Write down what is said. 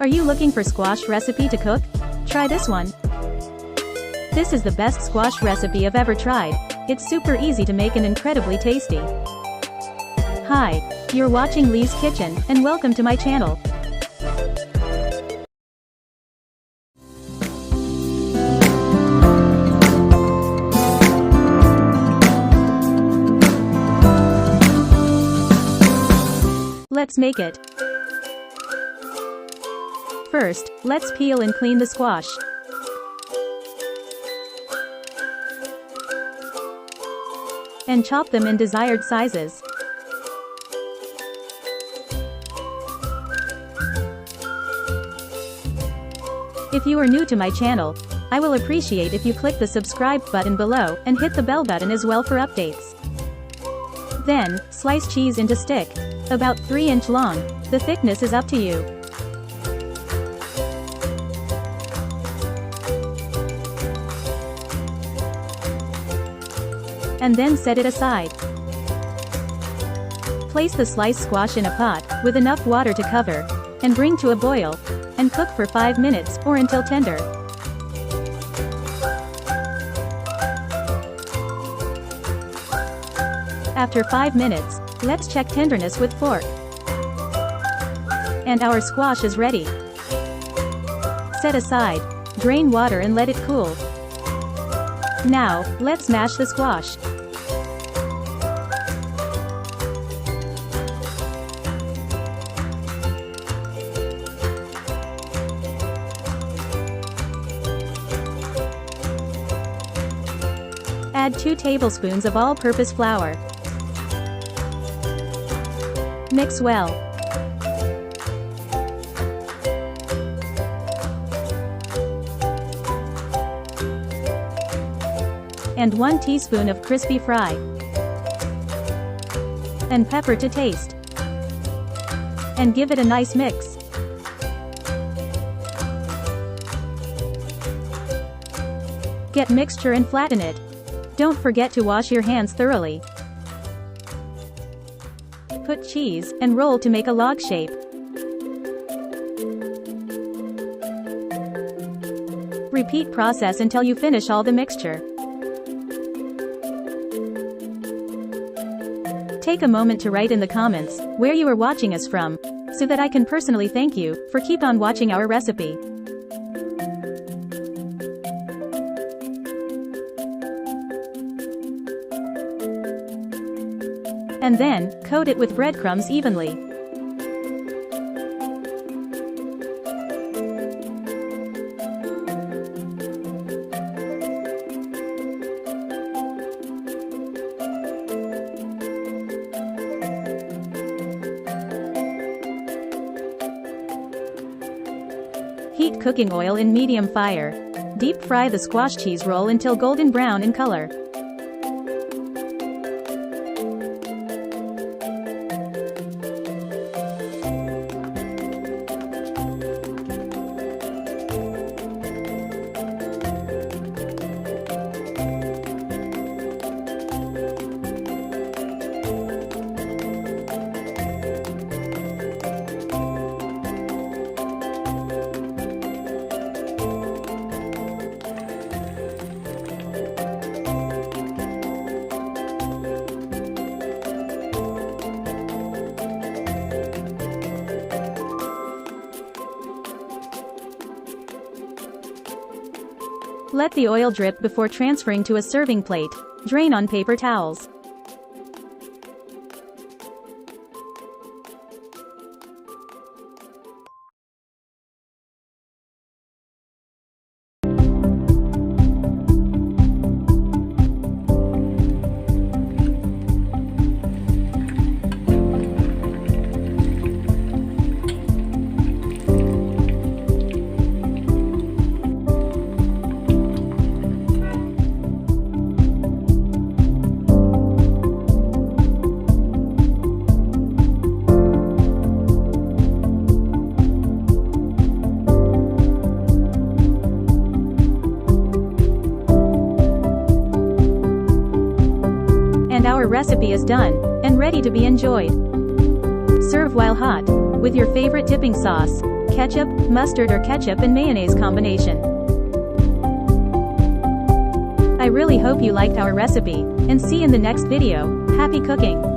Are you looking for squash recipe to cook? Try this one. This is the best squash recipe I've ever tried. It's super easy to make and incredibly tasty. Hi, you're watching Lee's Kitchen, and welcome to my channel. Let's make it. First, let's peel and clean the squash. And chop them in desired sizes. If you are new to my channel, I will appreciate if you click the subscribe button below and hit the bell button as well for updates. Then, slice cheese into stick, about 3-inch long. The thickness is up to you. And then set it aside. Place the sliced squash in a pot, with enough water to cover, and bring to a boil, and cook for 5 minutes, or until tender. After 5 minutes, let's check tenderness with fork. And our squash is ready. Set aside, drain water and let it cool. Now, let's mash the squash. Add 2 tablespoons of all-purpose flour. Mix well. And 1 teaspoon of crispy fry. And pepper to taste. And give it a nice mix. Get mixture and flatten it. Don't forget to wash your hands thoroughly. Put cheese and roll to make a log shape. Repeat process until you finish all the mixture. Take a moment to write in the comments where you are watching us from, so that I can personally thank you for keep on watching our recipe. And then, coat it with breadcrumbs evenly. Heat cooking oil in medium fire. Deep fry the squash cheese roll until golden brown in color. Let the oil drip before transferring to a serving plate. Drain on paper towels. Our recipe is done, and ready to be enjoyed. Serve while hot, with your favorite dipping sauce, ketchup, mustard or ketchup and mayonnaise combination. I really hope you liked our recipe, and see you in the next video. Happy cooking!